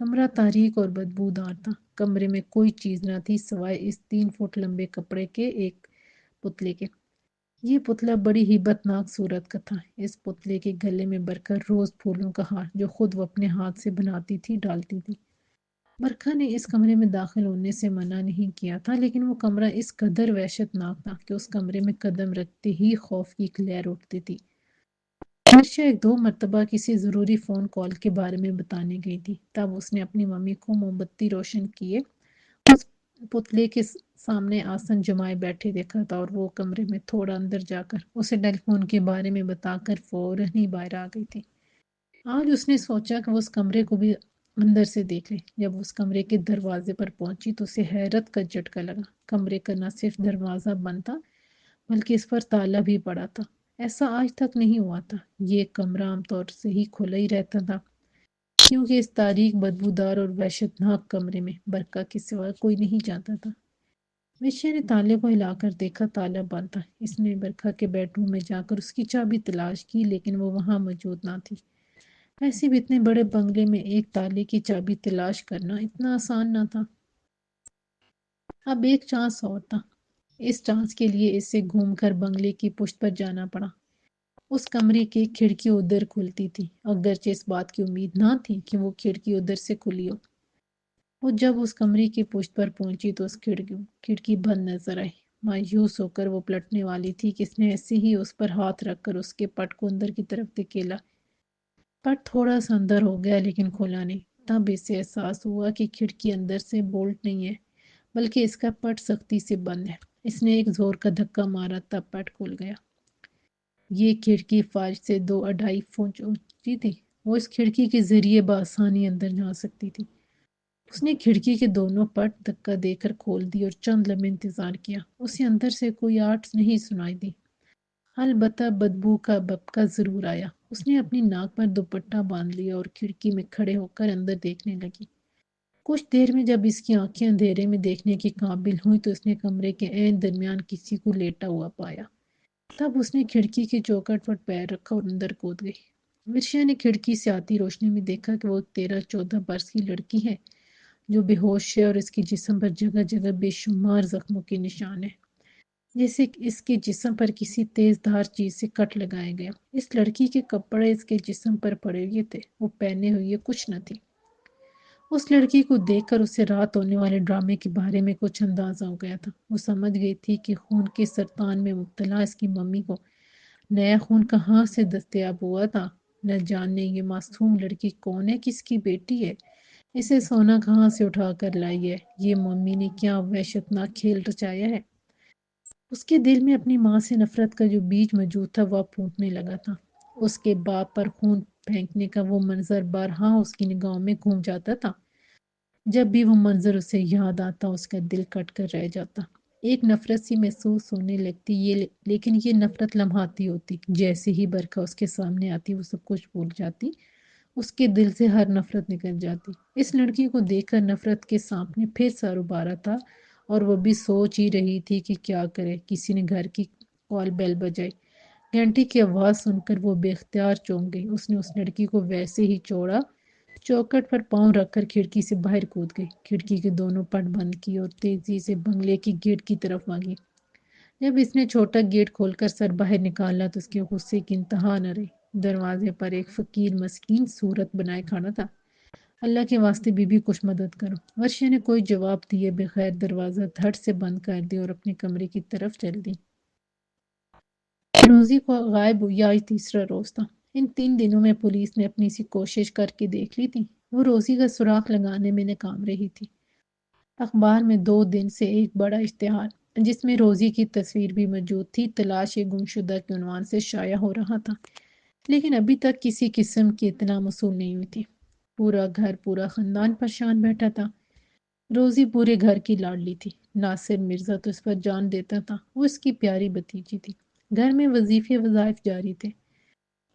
کمرہ تاریک اور بدبودار تھا۔ کمرے میں کوئی چیز نہ تھی سوائے اس 3 فٹ لمبے کپڑے کے ایک پتلے کے۔ یہ پتلا بڑی ہیبت ناک صورت کا تھا۔ اس پتلے کے گلے میں برکھا روز پھولوں کا ہار جو خود وہ اپنے ہاتھ سے بناتی تھی ڈالتی تھی۔ برکھا نے اس کمرے میں داخل ہونے سے منع نہیں کیا تھا، لیکن وہ کمرہ اس قدر وحشت ناک تھا کہ اس کمرے میں قدم رکھتے ہی خوف کی ایک لہر اٹھتی تھی۔ عائشہ 1-2 مرتبہ کسی ضروری فون کال کے بارے میں بتانے گئی تھی۔ تب اس نے اپنی ممی کو موم بتی روشن کیے اس پتلے کے سامنے آسن جمائے بیٹھے دیکھا تھا، اور وہ کمرے میں تھوڑا اندر جا کر اسے ٹیلی فون کے بارے میں بتا کر فوراً ہی باہر آ گئی تھی۔ آج اس نے سوچا کہ وہ اس کمرے کو بھی اندر سے دیکھ لے۔ جب اس کمرے کے دروازے پر پہنچی تو اسے حیرت کا جھٹکا لگا۔ کمرے کا نہ صرف دروازہ بند تھا بلکہ اس پر تالا بھی پڑا تھا۔ ایسا آج تک نہیں ہوا تھا۔ یہ کمرہ عام طور سے ہی کھلا ہی رہتا تھا، کیونکہ اس تاریک، بدبودار اور وحشتناک کمرے میں برکھا کے سوا کوئی نہیں جاتا تھا۔ وشیا نے تالے کو ہلا کر دیکھا، تالا بند تھا۔ اس نے برکھا کے بیڈ روم میں جا کر اس کی چابی تلاش کی، لیکن وہ وہاں موجود نہ تھی۔ ویسے بھی اتنے بڑے بنگلے میں ایک تالے کی چابی تلاش کرنا اتنا آسان نہ تھا۔ اب ایک چانس اور تھا۔ اس چانس کے لیے اسے گھوم کر بنگلے کی پشت پر جانا پڑا۔ اس کمرے کی کھڑکی ادھر کھلتی تھی، اگرچہ اس بات کی امید نہ تھی کہ وہ کھڑکی ادھر سے کھلی ہو۔ وہ جب اس کمرے کی پشت پر پہنچی تو اس کھڑکی بند نظر آئی۔ مایوس ہو کر وہ پلٹنے والی تھی کہ اس نے ایسے ہی اس پر ہاتھ رکھ کر اس کے پٹ کو اندر کی طرف دھکیلا۔ پٹ تھوڑا سا اندر ہو گیا لیکن کھولا نہیں۔ تب اسے احساس ہوا کہ کھڑکی اندر سے بولٹ نہیں ہے بلکہ اس کا پٹ سختی سے بند ہے۔ اس نے ایک زور کا دھکا مارا، تب پٹ کھل گیا۔ یہ کھڑکی فرش سے 2-2.5 فٹ اونچی تھی۔ وہ اس کھڑکی کے ذریعے بآسانی اندر جا سکتی تھی۔ اس نے کھڑکی کے دونوں پٹ دھکا دے کر کھول دی اور چند لمحے انتظار کیا۔ اسے اندر سے کوئی آواز نہیں سنائی دی، البتہ بدبو کا بھپکا ضرور آیا۔ اس نے اپنی ناک پر دوپٹہ باندھ لیا اور کھڑکی میں کھڑے ہو کر اندر دیکھنے لگی۔ کچھ دیر میں جب اس کی آنکھیں اندھیرے میں دیکھنے کے قابل ہوئی تو اس نے کمرے کے عین درمیان کسی کو لیٹا ہوا پایا۔ تب اس نے کھڑکی کی چوکھٹ پر پیر رکھا اور اندر کود گئی۔ ورشا نے کھڑکی سے آتی روشنی میں دیکھا کہ وہ 13-14 برس کی لڑکی ہے جو بے ہوش ہے، اور اس کے جسم پر جگہ جگہ بے شمار زخموں کے نشان ہیں، جیسے اس کے جسم پر کسی تیز دھار چیز سے کٹ لگایا گیا۔ اس لڑکی کے کپڑے اس کے جسم پر پڑے ہوئے تھے، وہ پہنے ہوئے کچھ نہ تھی۔ اس لڑکی کو دیکھ کر اسے رات ہونے والے ڈرامے کے بارے میں کچھ اندازہ ہو گیا تھا۔ وہ سمجھ گئی تھی کہ خون کے سرطان میں مبتلا اس کی ممی کو نیا خون کہاں سے دستیاب ہوا تھا۔ نہ جانے یہ معصوم لڑکی کون ہے، کس کی بیٹی ہے، اسے سونا کہاں سے اٹھا کر لائی ہے، یہ ممی نے کیا وحشتناک کھیل رچایا ہے۔ اس کے دل میں اپنی ماں سے نفرت کا جو بیج موجود تھا وہ پھوٹنے لگا تھا۔ اس کے باپ پر خون پھینکنے کا وہ منظر بارہا اس کی نگاہوں میں گھوم جاتا تھا۔ جب بھی وہ منظر اسے یاد آتا اس کا دل کٹ کر رہ جاتا۔ ایک نفرت سی محسوس ہونے لگتی، لیکن یہ نفرت لمحاتی ہوتی۔ جیسے ہی برکھا اس کے سامنے آتی وہ سب کچھ بھول جاتی، اس کے دل سے ہر نفرت نکل جاتی۔ اس لڑکی کو دیکھ کر نفرت کے سانپ نے پھر سر ابھارا تھا، اور وہ بھی سوچ ہی رہی تھی کہ کیا کرے۔ کسی نے گھر کی کال بیل بجائی۔ گھنٹی کی آواز سن کر وہ بے اختیار چونک گئی۔ اس نے اس لڑکی کو ویسے ہی چھوڑا، چوکھٹ پر پاؤں رکھ کر کھڑکی سے باہر کود گئی، کھڑکی کے دونوں پٹ بند کی اور تیزی سے بنگلے کی گیٹ کی طرف بھاگی۔ جب اس نے چھوٹا گیٹ کھول کر سر باہر نکالا تو اس کے غصے کی انتہا نہ رہی۔ دروازے پر ایک فقیر مسکین صورت بنائے کھڑا تھا۔ اللہ کے واسطے بی بی کچھ مدد کرو۔ ورشا نے کوئی جواب دیے بغیر دروازہ دھڑ سے بند کر دیا اور اپنے کمرے کی طرف چل دی۔ روزی کو غائب ہوئی آج تیسرا روز تھا۔ ان 3 دنوں میں پولیس نے اپنی سی کوشش کر کے دیکھ لی تھی، وہ روزی کا سراغ لگانے میں ناکام رہی تھی۔ اخبار میں 2 دن سے ایک بڑا اشتہار جس میں روزی کی تصویر بھی موجود تھی، تلاش گمشدہ کے عنوان سے شائع ہو رہا تھا، لیکن ابھی تک کسی قسم کی اطلاع موصول نہیں ہوئی تھی۔ پورا گھر، پورا خاندان پریشان بیٹھا تھا۔ روزی پورے گھر کی لاڈلی تھی۔ ناصر مرزا تو اس پر جان دیتا تھا، وہ اس کی پیاری بھتیجی تھی۔ گھر میں وظیفے وظائف جاری تھے،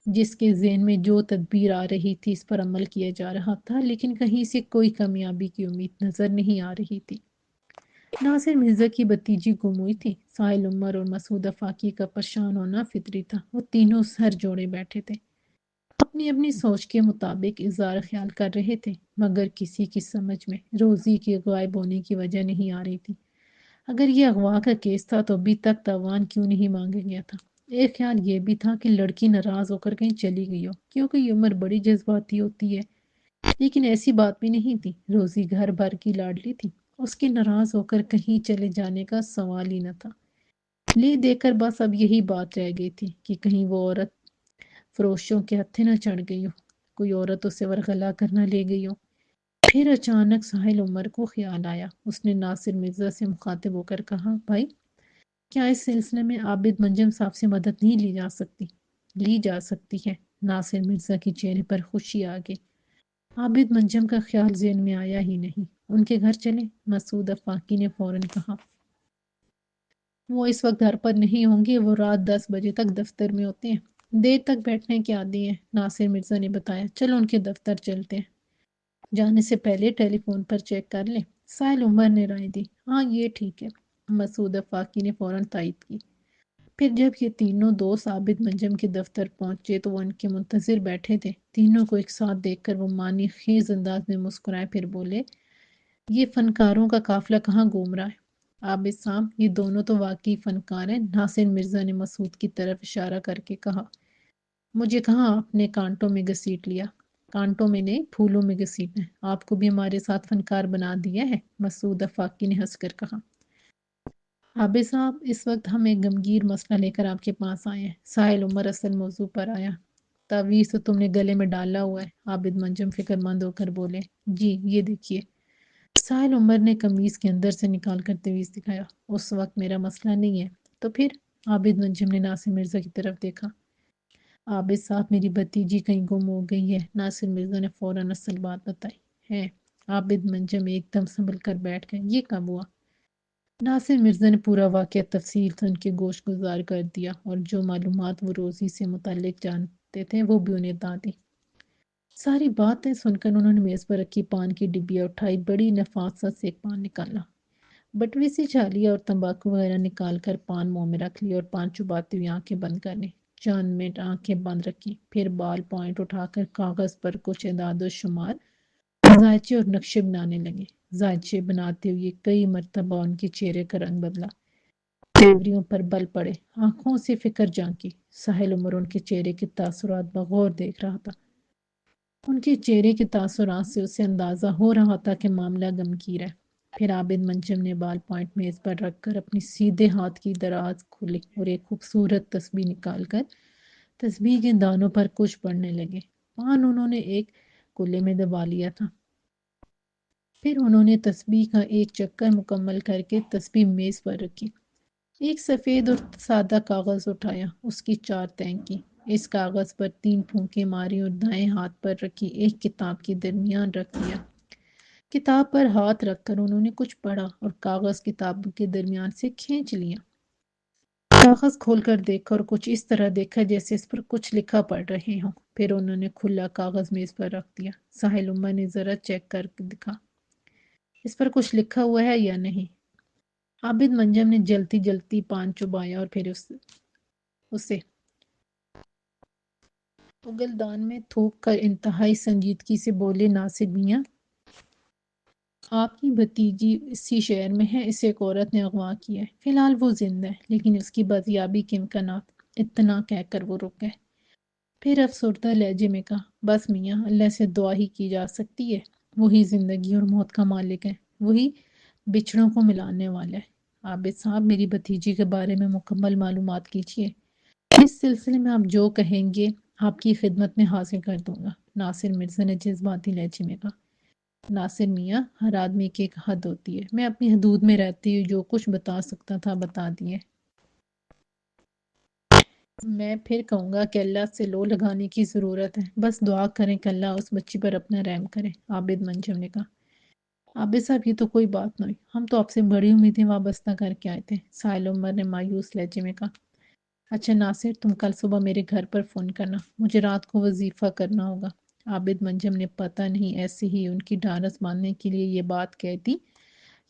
جس کے ذہن میں جو تدبیر آ رہی تھی اس پر عمل کیا جا رہا تھا، لیکن کہیں سے کوئی کامیابی کی امید نظر نہیں آ رہی تھی۔ ناصر مرزا کی بھتیجی گم ہوئی تھی۔ ساحل عمر اور مسعود آفاقی کا پریشان ہونا فطری تھا، وہ تینوں سر جوڑے بیٹھے تھے۔ اپنی اپنی سوچ کے مطابق اظہار خیال کر رہے تھے، مگر کسی کی سمجھ میں روزی کے غائب ہونے کی وجہ نہیں آ رہی تھی۔ اگر یہ اغوا کا کیس تھا تو ابھی تک تاوان کیوں نہیں مانگا گیا تھا؟ ایک خیال یہ بھی تھا کہ لڑکی ناراض ہو کر کہیں چلی گئی ہو، کیونکہ یہ عمر بڑی جذباتی ہوتی ہے۔ لیکن ایسی بات بھی نہیں تھی، روزی گھر بھر کی لاڈلی تھی، اس کے ناراض ہو کر کہیں چلے جانے کا سوال ہی نہ تھا۔ لے دے کر بس اب یہی بات رہ گئی تھی کہ کہیں وہ عورت فروشوں کے ہتھے نہ چڑھ گئی ہو، کوئی عورت اسے ورغلا کرنا لے گئی ہو۔ پھر اچانک ساحل عمر کو خیال آیا۔ اس نے ناصر مرزا سے مخاطب ہو کر کہا، بھائی کیا اس سلسلے میں عابد منجم صاحب سے مدد نہیں لی جا سکتی؟ لی جا سکتی ہے۔ ناصر مرزا کے چہرے پر خوشی آ گئی۔ عابد منجم کا خیال ذہن میں آیا ہی نہیں۔ ان کے گھر چلیں؟ مسعود افاقی نے فوراً کہا۔ وہ اس وقت گھر پر نہیں ہوں گے، وہ رات 10 بجے تک دفتر میں ہوتے ہیں۔ دیر تک بیٹھنے کے عادی ہیں، ناصر مرزا نے بتایا۔ چلو ان کے دفتر چلتے ہیں۔ جانے سے پہلے ٹیلی فون پر چیک کر لیں۔ ساحل عمر نے رائے دی۔ ہاں یہ ٹھیک ہے۔ مسعود افاقی نے فوراً تائید کی۔ پھر جب یہ تینوں دوست عابد منجم کے دفتر پہنچے تو وہ ان کے منتظر بیٹھے تھے۔ تینوں کو ایک ساتھ دیکھ کر وہ معنی خیز انداز میں مسکرائے، پھر بولے، یہ فنکاروں کا قافلہ کہاں گھوم رہا ہے؟ عابد صاحب یہ دونوں تو واقعی فنکار ہیں، ناصر مرزا نے مسعود کی طرف اشارہ کر کے کہا۔ مجھے کہاں آپ نے کانٹوں میں گھسیٹ لیا؟ کانٹوں میں نہیں، پھولوں میں گھسیٹنا ہے۔ آپ کو بھی ہمارے ساتھ فنکار بنا دیا ہے، مسعود افاقی نے ہنس کر کہا۔ عابد صاحب اس وقت ہم ایک غمگیر مسئلہ لے کر آپ کے پاس آئے ہیں۔ ساحل عمر اصل موضوع پر آیا۔ تعویذ تو تم نے گلے میں ڈالا ہوا ہے، عابد منجم فکر مند ہو کر بولے۔ جی یہ دیکھیے۔ ساحل عمر نے قمیص کے اندر سے نکال کر تعویذ دکھایا۔ اس وقت میرا مسئلہ نہیں ہے تو پھر؟ عابد منجم نے ناصر مرزا کی طرف دیکھا۔ عابد صاحب میری بھتیجی کہیں گم ہو گئی ہے، ناصر مرزا نے فوراً اصل بات بتائی ہے۔ عابد منجم ایک دم سنبھل کر بیٹھ گئے۔ یہ کب ہوا؟ ناصر مرزا نے پورا واقعہ تفصیل سے ان کے گوش گزار کر دیا، اور جو معلومات وہ روزی سے متعلق جانتے تھے وہ بھی انہیں بتا دی۔ ساری باتیں سن کر انہوں نے میز پر رکھی پان کی ڈبیا اٹھائی، بڑی نفاست سے ایک پان نکالا، بٹوی سے چھالیا اور تمباکو وغیرہ نکال کر پان منہ میں رکھ لیا اور پان چباتے ہوئے آنکھیں بند کر لی۔ چند منٹ آنکھیں بند رکھی، پھر بال پوائنٹ اٹھا کر کاغذ پر کچھ اعداد و شمار، ذائچے اور نقشے بنانے لگے۔ ذائچے بناتے ہوئے کئی مرتبہ ان کے چہرے کا رنگ بدلا، تیوریوں پر بل پڑے، آنکھوں سے فکر جھانکی۔ ساحل عمر ان کے چہرے کے تاثرات بغور دیکھ رہا تھا۔ ان کے چہرے کے تاثرات سے اسے اندازہ ہو رہا تھا کہ معاملہ غمگین ہے۔ پھر عابد منجم نے بال پوائنٹ میز پر رکھ کر اپنی سیدھے ہاتھ کی دراز کھولی اور ایک خوبصورت تسبیح نکال کر تسبیح کے دانوں پر کچھ پڑھنے لگے۔ پان انہوں نے ایک کولے میں دبا لیا تھا۔ پھر انہوں نے تسبیح کا ایک چکر مکمل کر کے تسبیح میز پر رکھی۔ ایک سفید اور سادہ کاغذ اٹھایا، اس کی 4 تہیں کی، اس کاغذ پر 3 پھونکے ماری اور دائیں ہاتھ پر رکھی ایک کتاب کے درمیان رکھ دیا۔ کتاب پر ہاتھ رکھ کر انہوں نے کچھ پڑھا اور کاغذ کتاب کے درمیان سے کھینچ لیا۔ کاغذ کھول کر دیکھا اور کچھ اس طرح دیکھا جیسے اس پر کچھ لکھا پڑھ رہے ہوں۔ پھر انہوں نے کھلا کاغذ میز پر رکھ دیا۔ ساحل عمر نے ذرا چیک کر دکھا، اس پر کچھ لکھا ہوا ہے یا نہیں؟ عابد منجم نے جلتی جلتی پان چبایا اور پھر اسے اگلدان میں تھوک کر انتہائی سنجیدگی سے بولے، ناصر میاں آپ کی بھتیجی اسی شہر میں ہے، اسے ایک عورت نے اغوا کیا ہے، فی الحال وہ زندہ ہے لیکن اس کی بازیابی کے امکانات، اتنا کہہ کر وہ رک گئے۔ پھر افسردہ لہجے میں کہا، بس میاں اللہ سے دعا ہی کی جا سکتی ہے، وہی زندگی اور موت کا مالک ہے، وہی بچھڑوں کو ملانے والا ہے۔ عابد صاحب میری بھتیجی کے بارے میں مکمل معلومات کیجیے، اس سلسلے میں آپ جو کہیں گے آپ کی خدمت میں حاصل کر دوں گا، ناصر مرزا نے جذباتی لہجے میں کہا۔ ناصر میاں ہر آدمی کی ایک حد ہوتی ہے، میں اپنی حدود میں رہتی ہوں، جو کچھ بتا سکتا تھا بتا دیے۔ میں پھر کہوں گا کہ اللہ سے لو لگانے کی ضرورت ہے، بس دعا کریں کہ اللہ اس بچی پر اپنا رحم کرے، عابد منجم نے کہا۔ عابد صاحب یہ تو کوئی بات نہیں، ہم تو آپ سے بڑی امیدیں وابستہ کر کے آئے تھے، ساحل عمر نے مایوس لہجے میں کہا۔ اچھا ناصر تم کل صبح میرے گھر پر فون کرنا، مجھے رات کو وظیفہ کرنا ہوگا۔ عابد منجم نے پتہ نہیں ایسے ہی ان کی ڈھارس باندھنے کے لیے یہ بات کہہ دی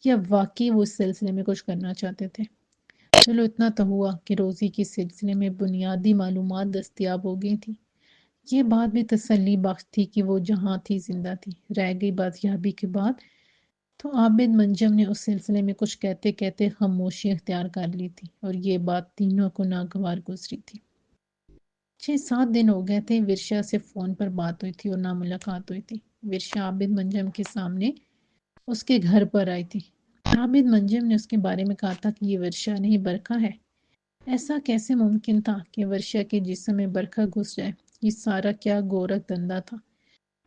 یا واقعی وہ اس سلسلے میں کچھ کرنا چاہتے تھے۔ چلو اتنا تو ہوا کہ روزی کے سلسلے میں بنیادی معلومات دستیاب ہو گئی تھی، یہ بات بھی تسلی بخش تھی کہ وہ جہاں تھی زندہ تھی۔ رہ گئی بازیابی کے بعد تو عابد منجم نے اس سلسلے میں کچھ کہتے کہتے خاموشی اختیار کر لی تھی، اور یہ بات تینوں کو ناگوار گزری تھی۔ 6-7 دن ہو گئے تھے ورشا سے فون پر بات ہوئی تھی اور نہ ملاقات ہوئی تھی۔ ورشا عابد منجم کے سامنے اس کے گھر پر آئی تھی۔ عابد منجم نے اس کے بارے میں کہا تھا کہ یہ ورشا نہیں برکھا ہے۔ ایسا کیسے ممکن تھا کہ ورشا کے جسم میں برکھا گھس جائے؟ یہ سارا کیا گورکھ دھندا تھا؟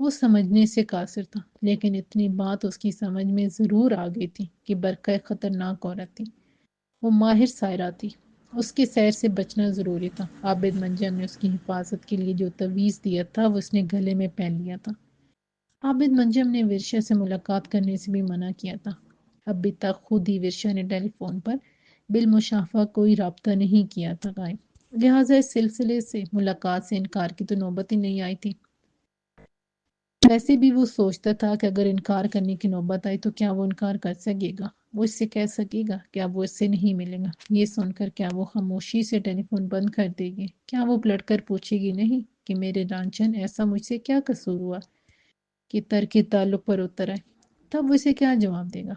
وہ سمجھنے سے قاصر تھا، لیکن اتنی بات اس کی سمجھ میں ضرور آ گئی تھی کہ برکھا ایک خطرناک عورت تھی۔ وہ ماہر سائرہ تھی، اس کے سیر سے بچنا ضروری تھا۔ عابد منجم نے اس کی حفاظت کے لیے جو تویز دیا تھا وہ اس نے گلے میں پہن لیا تھا۔ عابد منجم نے ورشا سے ملاقات کرنے سے بھی منع کیا تھا۔ ابھی تک خود ہی ورشا نے ٹیلی فون پر بالمشافہ کوئی رابطہ نہیں کیا تھا قائم، لہٰذا اس سلسلے سے ملاقات سے انکار کی تو نوبت ہی نہیں آئی تھی۔ ویسے بھی وہ سوچتا تھا کہ اگر انکار کرنے کی نوبت آئی تو کیا وہ انکار کر سکے گا؟ وہ اس سے کہہ سکے گا کہ اب وہ اس سے نہیں ملے گا؟ یہ سن کر کیا وہ خاموشی سے ٹیلی فون بند کر دے گی؟ کیا وہ پلٹ کر پوچھے گی نہیں کہ میرے رانجھن ایسا مجھ سے کیا قصور ہوا کہ ترک تعلق پر اتر آئے؟ تب وہ اسے کیا جواب دے گا؟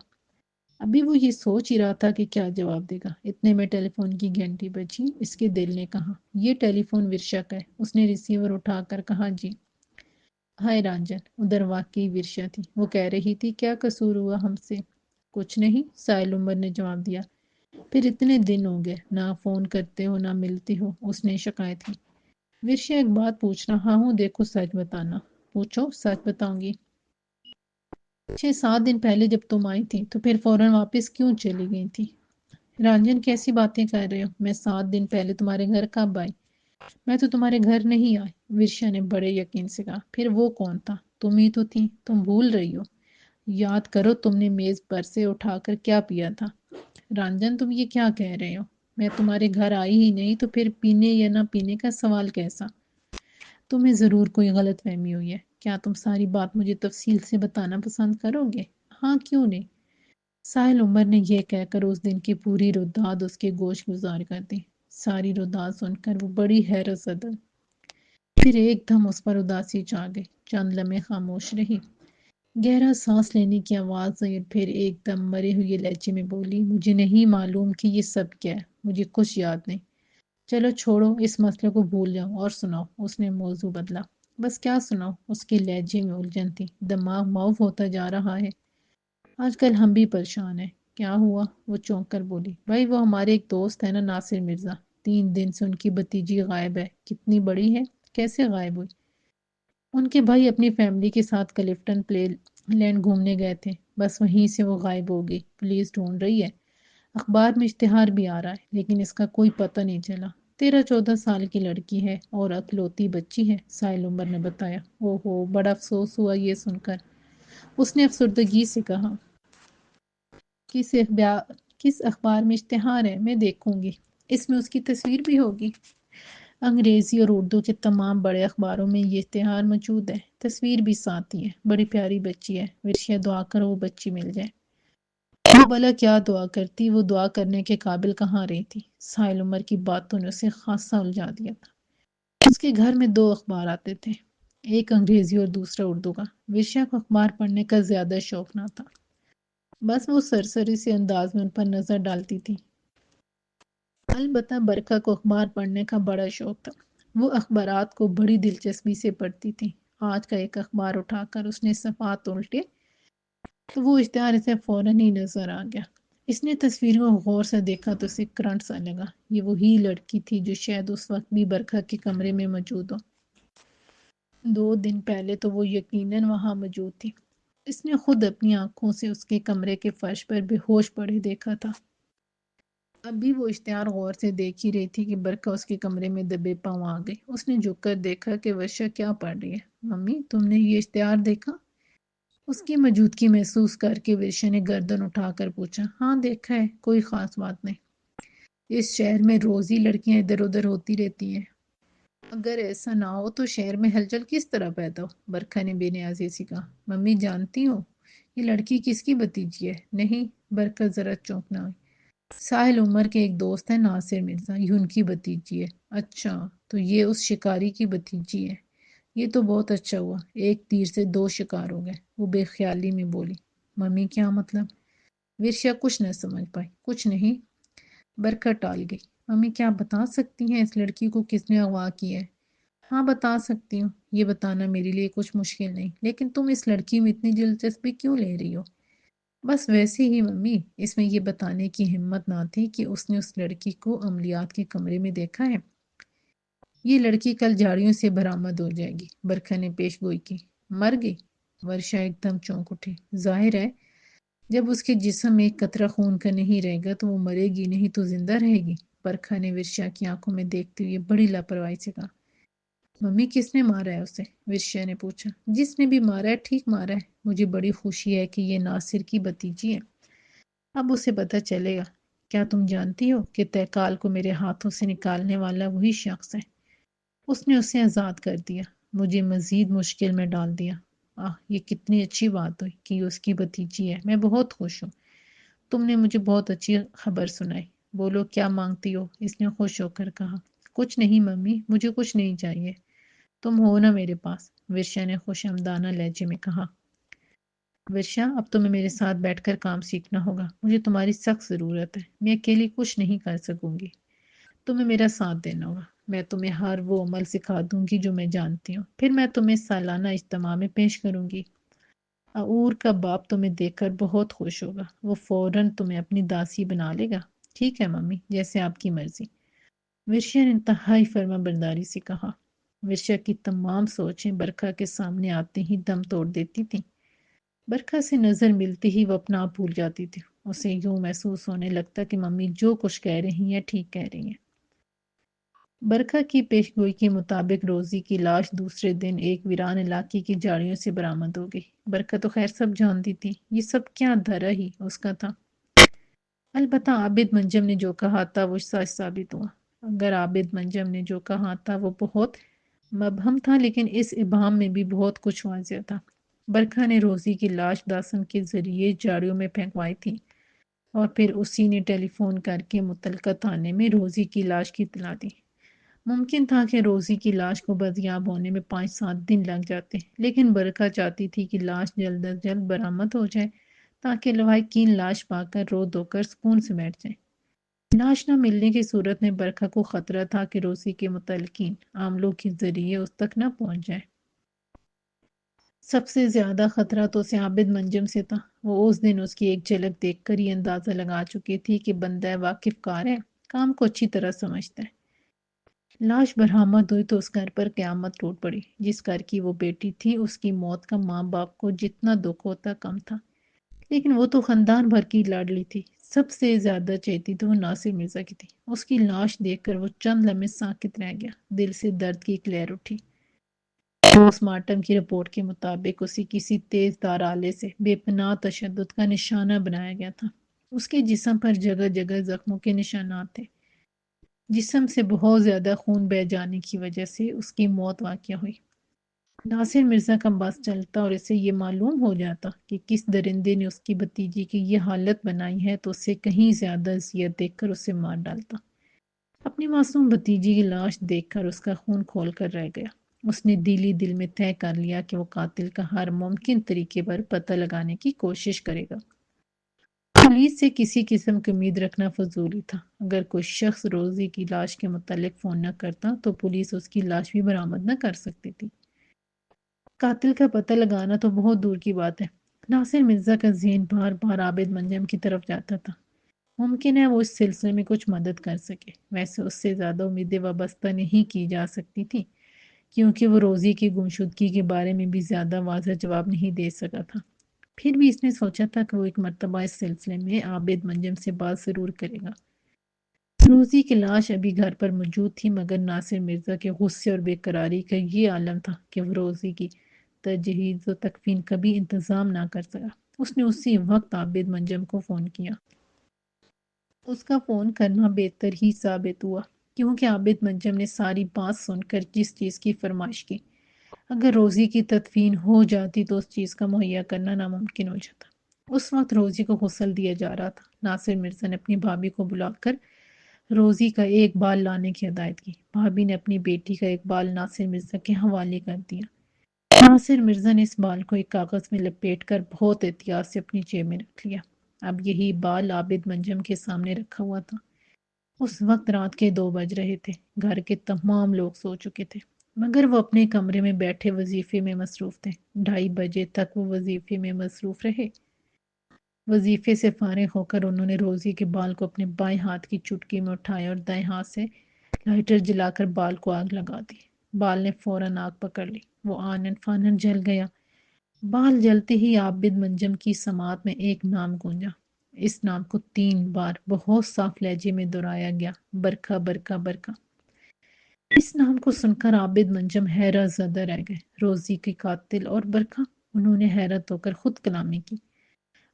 ابھی وہ یہ سوچ ہی رہا تھا کہ کیا جواب دے گا، اتنے میں ٹیلی فون کی گھنٹی بجی۔ اس کے دل نے کہا یہ ٹیلی فون ورشا کا ہے۔ اس نے ریسیور اٹھا کر کہا جی ہائے رانجن۔ ادھر واقعی ورشا تھی۔ وہ کہہ رہی تھی کیا قصور ہوا ہم سے؟ کچھ نہیں، سائل عمر نے جواب دیا۔ پھر اتنے دن ہو گئے، نہ فون کرتے ہو نہ ملتے ہو، اس نے شکایت کی۔ ورشا ایک بات پوچھ رہا ہوں، دیکھو سچ بتانا۔ پوچھو، سچ بتاؤں گی۔ 6-7 دن پہلے جب تم آئی تھی تو پھر فوراً واپس کیوں چلی گئی تھی؟ رانجن کیسی باتیں کر رہے ہو؟ میں 7 دن پہلے تمہارے گھر کب آئی؟ میں تو تمہارے گھر نہیں آئی، ورشا نے بڑے یقین سے کہا۔ پھر وہ کون تھا؟ تم ہی تو تھی، تم بھول رہی ہو۔ یاد کرو تم نے میز پر سے اٹھا کر کیا پیا تھا؟ رانجن تم یہ کیا کہہ رہے ہو؟ میں تمہارے گھر آئی ہی نہیں تو پھر پینے یا نہ پینے کا سوال کیسا؟ تمہیں ضرور کوئی غلط فہمی ہوئی ہے۔ کیا تم ساری بات مجھے تفصیل سے بتانا پسند کرو گے؟ ہاں کیوں نہیں؟ ساحل عمر نے یہ کہہ کر اس دن کی پوری روداد اس کے گوش گزار کر دی۔ ساری روداد سن کر وہ بڑی حیرت زدہ، پھر ایک دم اس پر اداسی چھا گئی۔ چند لمحے خاموش رہی، گہرا سانس لینے کی آواز آئی اور پھر ایک دم مرے ہوئے لہجے میں بولی مجھے نہیں معلوم کہ یہ سب کیا ہے، مجھے کچھ یاد نہیں۔ چلو چھوڑو، اس مسئلے کو بھول جاؤ اور سناؤ۔ اس نے موضوع بدلا۔ بس کیا سناؤ؟ اس کے لہجے میں الجھن تھی۔ دماغ معاف ہوتا جا رہا ہے، آج کل ہم بھی پریشان ہیں۔ کیا ہوا؟ وہ چونک کر بولی بھائی وہ ہمارے ایک دوست ہے نا ناصر مرزا، 3 دن سے ان کی بھتیجی غائب ہے۔ کتنی بڑی ہے؟ کیسے غائب ہوئی؟ ان کے بھائی اپنی فیملی کے ساتھ کلفٹن پلے لینڈ گھومنے گئے تھے، بس وہیں سے وہ غائب ہو گئی۔ پولیس ڈھونڈ رہی ہے، اخبار میں اشتہار بھی آ رہا ہے، لیکن اس کا کوئی پتہ نہیں چلا۔ 13-14 سال کی لڑکی ہے اور اکلوتی بچی ہے، سائل عمر نے بتایا۔ او ہو، بڑا افسوس ہوا یہ سن کر۔ اس نے افسردگی سے کہا کس اخبار میں اشتہار ہے؟ میں دیکھوں گی، اس میں اس کی تصویر بھی ہوگی؟ انگریزی اور اردو کے تمام بڑے اخباروں میں یہ اشتہار موجود ہے، تصویر بھی ساتھ ہی ہے۔ بڑی پیاری بچی ہے، ورشا دعا کرو وہ بچی مل جائے۔ وہ بھلا کیا دعا کرتی؟ وہ دعا کرنے کے قابل کہاں رہی تھی؟ سائل عمر کی باتوں نے اسے خاصا الجھا دیا تھا۔ اس کے گھر میں 2 اخبار آتے تھے، ایک انگریزی اور دوسرا اردو کا۔ ورشا کو اخبار پڑھنے کا زیادہ شوق نہ تھا، بس وہ سرسری سے انداز میں ان پر نظر ڈالتی تھی۔ البتہ برکھا کو اخبار پڑھنے کا بڑا شوق تھا، وہ اخبارات کو بڑی دلچسپی سے پڑھتی تھی۔ آج کا ایک اخبار اٹھا کر اس نے صفحات الٹے تو وہ اشتہار اسے فوراً ہی نظر آ گیا۔ اس نے تصویروں کو غور سے دیکھا تو اسے کرنٹ سا لگا، یہ وہی لڑکی تھی جو شاید اس وقت بھی برکھا کے کمرے میں موجود ہو۔ 2 دن پہلے تو وہ یقیناً وہاں موجود تھی، اس نے خود اپنی آنکھوں سے اس کے کمرے کے فرش پر بے ہوش پڑے دیکھا تھا۔ اب بھی وہ اشتہار غور سے دیکھ ہی رہی تھی کہ برکھا اس کے کمرے میں دبے پاؤں آ گئی۔ اس نے جھک کر دیکھا کہ ورشا کیا پڑھ رہی ہے۔ ممی تم نے یہ اشتہار دیکھا؟ اس کی موجودگی محسوس کر کے ورشا نے گردن اٹھا کر پوچھا۔ ہاں دیکھا ہے، کوئی خاص بات نہیں، اس شہر میں روز ہی لڑکیاں ادھر ادھر ہوتی رہتی ہیں، اگر ایسا نہ ہو تو شہر میں ہلچل کس طرح پیدا ہو؟ برکھا نے بے نیازی سے کہا۔ ممی جانتی ہو یہ لڑکی کس کی بھتیجی ہے؟ نہیں، برکھا ذرا چونک نہ ہوئی۔ ساحل عمر کے ایک دوست ہے ناصر مرزا، یہ ان کی بھتیجی ہے۔ اچھا، تو یہ اس شکاری کی بھتیجی ہے؟ یہ تو بہت اچھا ہوا، ایک تیر سے دو شکار ہو گئے، وہ بے خیالی میں بولی۔ ممی کیا مطلب؟ ورشا کچھ نہ سمجھ پائی۔ کچھ نہیں، برکھا ٹال گئی۔ ممی کیا آپ بتا سکتی ہیں اس لڑکی کو کس نے اغوا کیا ہے؟ ہاں بتا سکتی ہوں، یہ بتانا میرے لیے کچھ مشکل نہیں، لیکن تم اس لڑکی میں اتنی دلچسپی کیوں لے رہی ہو؟ بس ویسے ہی ممی، اس میں یہ بتانے کی ہمت نہ تھی کہ اس نے اس لڑکی کو عملیات کے کمرے میں دیکھا ہے۔ یہ لڑکی کل جھاڑیوں سے برآمد ہو جائے گی، برکھا نے پیش گوئی کی۔ مر گئی؟ ورشا ایک دم چونک اٹھی۔ ظاہر ہے جب اس کے جسم میں ایک قطرہ خون کا نہیں رہے گا تو وہ مرے گی نہیں تو زندہ رہے گی، برکھا نے ورشا کی آنکھوں میں دیکھتے ہوئے بڑی لاپرواہی سے کہا۔ ممی کس نے مارا ہے اسے؟ ورشا نے پوچھا۔ جس نے بھی مارا ہے ٹھیک مارا ہے، مجھے بڑی خوشی ہے کہ یہ ناصر کی بھتیجی ہے، اب اسے پتہ چلے گا۔ کیا تم جانتی ہو کہ تہکال کو میرے ہاتھوں سے نکالنے والا وہی شخص ہے؟ اس نے اسے آزاد کر دیا، مجھے مزید مشکل میں ڈال دیا۔ یہ کتنی اچھی بات ہوئی کہ یہ اس کی بھتیجی ہے، میں بہت خوش ہوں۔ تم نے مجھے بہت اچھی خبر سنائی۔ بولو کیا مانگتی ہو؟ اس نے خوش ہو کر کہا۔ کچھ نہیں ممی، مجھے کچھ نہیں چاہیے، تم ہو نا میرے پاس، ورشا نے خوش آمدانہ لہجے میں کہا۔ ورشا اب تمہیں میرے ساتھ بیٹھ کر کام سیکھنا ہوگا، مجھے تمہاری سخت ضرورت ہے، میں اکیلی کچھ نہیں کر سکوں گی، تمہیں میرا ساتھ دینا ہوگا۔ میں تمہیں ہر وہ عمل سکھا دوں گی جو میں جانتی ہوں، پھر میں تمہیں سالانہ اجتماع میں پیش کروں گی۔ اور کا باپ تمہیں دیکھ کر بہت خوش ہوگا، وہ فوراً تمہیں اپنی داسی بنا لے گا۔ ٹھیک ہے ممی، جیسے آپ کی مرضی، ورشا نے انتہائی فرما برداری سے کہا۔ ورشا کی تمام سوچیں برکھا کے سامنے آتے ہی دم توڑ دیتی تھیں۔ برکھا سے نظر ملتے ہی وہ اپنا آپ بھول جاتی تھی، اسے یوں محسوس ہونے لگتا کہ ممی جو کچھ کہہ رہی ہیں ٹھیک کہہ رہی ہیں۔ برکھا کی پیشگوئی کے مطابق روزی کی لاش دوسرے دن ایک ویران علاقے کی جھاڑیوں سے برآمد ہو گئی۔ برکھا تو خیر سب جانتی تھی، یہ سب کیا دھرا ہی اس کا تھا۔ البتہ عابد منجم نے جو کہا تھا وہ سچ ثابت ہوا۔ اگر عابد منجم نے جو کہا تھا وہ بہت مبہم تھا، لیکن اس ابہام میں بھی بہت کچھ واضح تھا۔ برکھا نے روزی کی لاش داسن کے ذریعے جھاڑیوں میں پھینکوائی تھی اور پھر اسی نے ٹیلی فون کر کے متعلقہ تھانے میں روزی کی لاش کی اطلاع دی۔ ممکن تھا کہ روزی کی لاش کو بازیاب ہونے میں 5-7 دن لگ جاتے، لیکن برکھا چاہتی تھی کہ لاش جلد از جلد برآمد ہو جائے تاکہ لواحقین لاش پا کر رو دھو کر سکون سے بیٹھ جائیں۔ لاش نہ ملنے کی صورت میں برکھا کو خطرہ تھا کہ روزی کے متعلقین عاملوں کے ذریعے اس تک نہ پہنچ جائیں۔ سب سے زیادہ خطرہ تو اسے عابد منجم سے تھا۔ وہ اس دن اس کی ایک جھلک دیکھ کر یہ اندازہ لگا چکی تھی کہ بندہ واقف کار ہے، کام کو اچھی طرح سمجھتا ہے۔ لاش برآمد ہوئی تو اس گھر پر قیامت ٹوٹ پڑی۔ جس گھر کی وہ بیٹی تھی، اس کی موت کا ماں باپ کو جتنا دکھ ہوتا کم تھا، لیکن وہ تو خاندان بھر کی لاڈلی تھی۔ سب سے زیادہ چہتی تو وہ ناصر مرزا کی تھی۔ اس کی لاش دیکھ کر وہ چند لمحے ساکت رہ گیا، دل سے درد کی ایک لہر اٹھی۔ پوسٹ مارٹم کی رپورٹ کے مطابق اسے کسی تیز دھار آلے سے بے پناہ تشدد کا نشانہ بنایا گیا تھا۔ اس کے جسم پر جگہ جگہ زخموں کے نشانات تھے۔ جسم سے بہت زیادہ خون بہہ جانے کی وجہ سے اس کی موت واقع ہوئی۔ ناصر مرزا کا بس چلتا اور اسے یہ معلوم ہو جاتا کہ کس درندے نے اس کی بھتیجی کی یہ حالت بنائی ہے تو اسے کہیں زیادہ اذیت دیکھ کر اسے مار ڈالتا۔ اپنی معصوم بھتیجی کی لاش دیکھ کر اس کا خون کھول کر رہ گیا۔ اس نے دل ہی دل میں طے کر لیا کہ وہ قاتل کا ہر ممکن طریقے پر پتہ لگانے کی کوشش کرے گا۔ پولیس سے کسی قسم کی امید رکھنا فضول ہی تھا۔ اگر کوئی شخص روزی کی لاش کے متعلق فون نہ کرتا تو پولیس اس کی لاش بھی برآمد نہ کر سکتی تھی۔ قاتل کا پتہ لگانا تو بہت دور کی بات ہے۔ ناصر مرزا کا ذہن بار بار عابد منجم کی طرف جاتا تھا۔ ممکن ہے وہ اس سلسلے میں کچھ مدد کر سکے۔ ویسے اس سے زیادہ امیدیں وابستہ نہیں کی جا سکتی تھی، کیونکہ وہ روزی کی گمشدگی کے بارے میں بھی زیادہ واضح جواب نہیں دے سکا تھا۔ پھر بھی اس نے سوچا تھا کہ وہ ایک مرتبہ اس سلسلے میں عابد منجم سے بات ضرور کرے گا۔ روزی کی لاش ابھی گھر پر موجود تھی، مگر ناصر مرزا کے غصے اور بے قراری کا یہ عالم تھا کہ وہ روزی کی تجہیز و تکفین کا بھی انتظام نہ کر سکا۔ اس نے اسی وقت عابد منجم کو فون کیا۔ اس کا فون کرنا بہتر ہی ثابت ہوا، کیونکہ عابد منجم نے ساری بات سن کر جس چیز کی فرمائش کی، اگر روزی کی تدفین ہو جاتی تو اس چیز کا مہیا کرنا ناممکن ہو جاتا۔ اس وقت روزی کو غسل دیا جا رہا تھا۔ ناصر مرزا نے اپنی بھابھی کو بلا کر روزی کا ایک بال لانے کی ہدایت کی۔ بھابھی نے اپنی بیٹی کا ایک بال ناصر مرزا کے حوالے کر دیا۔ ناصر مرزا نے اس بال کو ایک کاغذ میں لپیٹ کر بہت احتیاط سے اپنی جیب میں رکھ لیا۔ اب یہی بال عابد منجم کے سامنے رکھا ہوا تھا۔ اس وقت رات کے 2 بج رہے تھے۔ گھر کے تمام لوگ سو چکے تھے، مگر وہ اپنے کمرے میں بیٹھے وظیفے میں مصروف تھے۔ 2:30 بجے تک وہ وظیفے میں مصروف رہے۔ وظیفے سے فارغ ہو کر انہوں نے روزی کے بال کو اپنے بائیں ہاتھ کی چٹکی میں اٹھایا اور دائیں ہاتھ سے لائٹر جلا کر بال کو آگ لگا دی۔ بال نے فوراً آگ پکڑ لی، وہ آنن فانن جل گیا۔ بال جلتے ہی عابد منجم کی سماعت میں ایک نام گونجا۔ اس نام کو 3 بار بہت صاف لہجے میں دہرایا گیا، برکھا برکھا برکھا۔ اس نام کو سن کر عابد منجم حیرت زدہ رہ گئے۔ روزی کے قاتل اور برکھا! انہوں نے حیرت ہو کر خود کلامی کی۔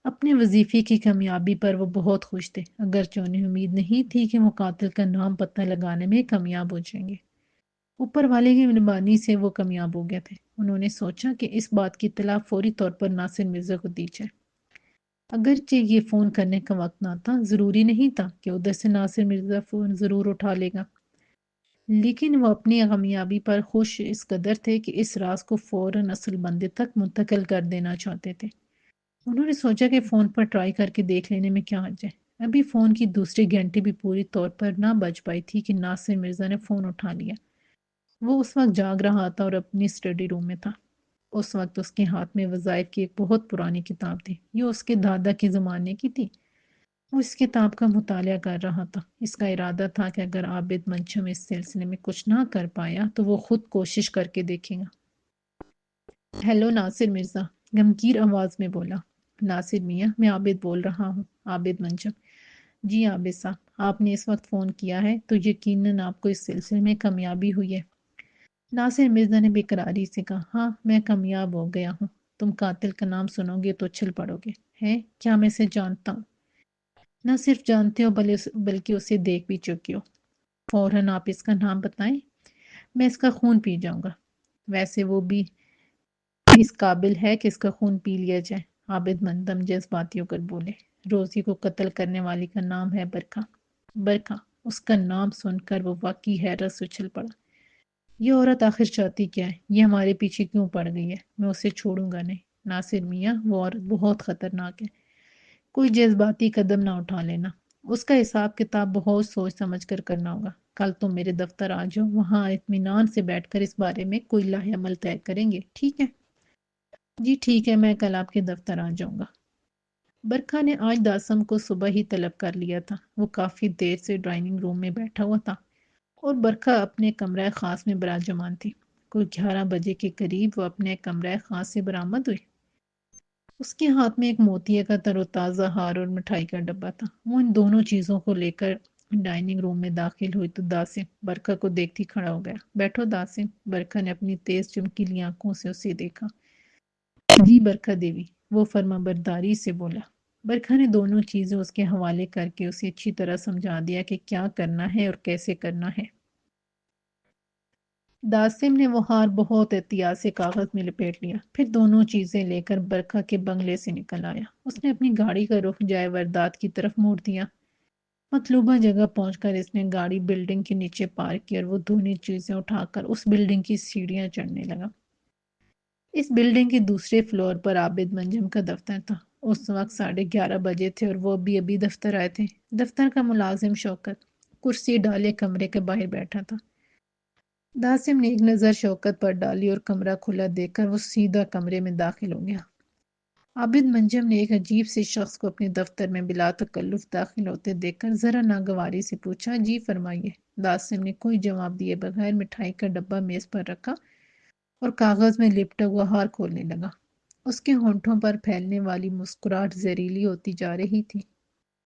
اپنے وظیفے کی کامیابی پر وہ بہت خوش تھے، اگرچہ انہیں امید نہیں تھی کہ وہ قاتل کا نام پتہ لگانے میں کامیاب ہو جائیں گے۔ اوپر والے کی مہربانی سے وہ کامیاب ہو گئے تھے۔ انہوں نے سوچا کہ اس بات کی اطلاع فوری طور پر ناصر مرزا کو دی جائے۔ اگرچہ یہ فون کرنے کا وقت نہ تھا، ضروری نہیں تھا کہ ادھر سے ناصر مرزا فون ضرور اٹھا لے گا، لیکن وہ اپنی کامیابی پر خوش اس قدر تھے کہ اس راز کو فوراً اصل بندے تک منتقل کر دینا چاہتے تھے۔ انہوں نے سوچا کہ فون پر ٹرائی کر کے دیکھ لینے میں کیا حرج ہے۔ ابھی فون کی دوسری گھنٹی بھی پوری طور پر نہ بج پائی تھی کہ ناصر مرزا نے فون اٹھا لیا۔ وہ اس وقت جاگ رہا تھا اور اپنی اسٹڈی روم میں تھا۔ اس وقت اس کے ہاتھ میں وظائف کی ایک بہت پرانی کتاب تھی، یہ اس کے دادا کے زمانے کی تھی۔ وہ اس کتاب کا مطالعہ کر رہا تھا۔ اس کا ارادہ تھا کہ اگر عابد منجم اس سلسلے میں کچھ نہ کر پایا تو وہ خود کوشش کر کے دیکھے گا۔ ہیلو ناصر مرزا، غمگین آواز میں بولا۔ ناصر میاں، میں عابد بول رہا ہوں۔ عابد منجم: جی عابد صاحب، آپ نے اس وقت فون کیا ہے تو یقیناً آپ کو اس سلسلے میں کامیابی ہوئی ہے۔ ناصر مرزا نے بے قراری سے کہا، ہاں میں کامیاب ہو گیا ہوں۔ تم قاتل کا نام سنو گے تو اچھل پڑو گے۔ ہے کیا میں اسے جانتا ہوں؟ نہ صرف جانتے ہو بلکہ اسے دیکھ بھی چکے ہو۔ فوراً آپ اس کا نام بتائیں، میں اس کا خون پی جاؤں گا۔ ویسے وہ بھی اس قابل ہے کہ اس کا خون پی لیا جائے۔ عابد منجم جذباتی ہو کر بولے، روزی کو قتل کرنے والی کا نام ہے برکھا۔ برکھا! اس کا نام سن کر وہ واقعی حیرت سے اچھل پڑا۔ یہ عورت آخر چاہتی کیا ہے؟ یہ ہمارے پیچھے کیوں پڑ گئی ہے؟ میں اسے چھوڑوں گا نہیں۔ ناصر میاں، وہ عورت بہت خطرناک ہے، کوئی جذباتی قدم نہ اٹھا لینا۔ اس کا حساب کتاب بہت سوچ سمجھ کر کرنا ہوگا۔ کل تم میرے دفتر آ جاؤ، وہاں اطمینان سے بیٹھ کر اس بارے میں کوئی لاہ عمل طے کریں گے، ٹھیک ہے؟ جی ٹھیک ہے، میں کل آپ کے دفتر آ جاؤں گا۔ برکھا نے آج داسم کو صبح ہی طلب کر لیا تھا۔ وہ کافی دیر سے ڈرائننگ روم میں بیٹھا ہوا تھا اور برکھا اپنے کمرہ خاص میں براجمان تھی۔ کوئی 11 بجے کے قریب وہ اپنے کمرہ خاص سے برآمد ہوئی۔ اس کے ہاتھ میں ایک موتیے کا تر و تازہ ہار اور مٹھائی کا ڈبہ تھا۔ وہ ان دونوں چیزوں کو لے کر ڈائننگ روم میں داخل ہوئی تو داسم برکھا کو دیکھتی کھڑا ہو گیا۔ بیٹھو داسم۔ برکھا نے اپنی تیز چمکیلی آنکھوں سے اسے دیکھا۔ جی برکھا دیوی، وہ فرمانبرداری سے بولا۔ برکھا نے دونوں چیزیں اس کے حوالے کر کے اسے اچھی طرح سمجھا دیا کہ کیا کرنا ہے اور کیسے کرنا ہے۔ داسم نے وہ ہار بہت احتیاط سے کاغذ میں لپیٹ لیا، پھر دونوں چیزیں لے کر برکھا کے بنگلے سے نکل آیا۔ اس نے اپنی گاڑی کا رخ جائے واردات کی طرف موڑ دیا۔ مطلوبہ جگہ پہنچ کر اس نے گاڑی بلڈنگ کے نیچے پارک کی اور وہ دونوں چیزیں اٹھا کر اس بلڈنگ کی سیڑھیاں چڑھنے لگا۔ اس بلڈنگ کے دوسرے فلور پر عابد منجم کا دفتر تھا۔ اس وقت 11:30 بجے تھے اور وہ ابھی دفتر آئے تھے۔ دفتر کا ملازم شوکت کرسی ڈالے کمرے کے باہر بیٹھا تھا۔ داسم نے ایک نظر شوکت پر ڈالی اور کمرہ کھلا دیکھ کر وہ سیدھا کمرے میں داخل ہو گیا۔ عابد منجم نے ایک عجیب سے شخص کو اپنے دفتر میں بلا تکلف داخل ہوتے دیکھ کر ذرا ناگواری سے پوچھا، جی فرمائیے۔ داسم نے کوئی جواب دیے بغیر مٹھائی کا ڈبہ میز پر رکھا اور کاغذ میں لپٹا ہوا ہار کھولنے لگا۔ اس کے ہونٹوں پر پھیلنے والی مسکراہٹ زہریلی ہوتی جا رہی تھی۔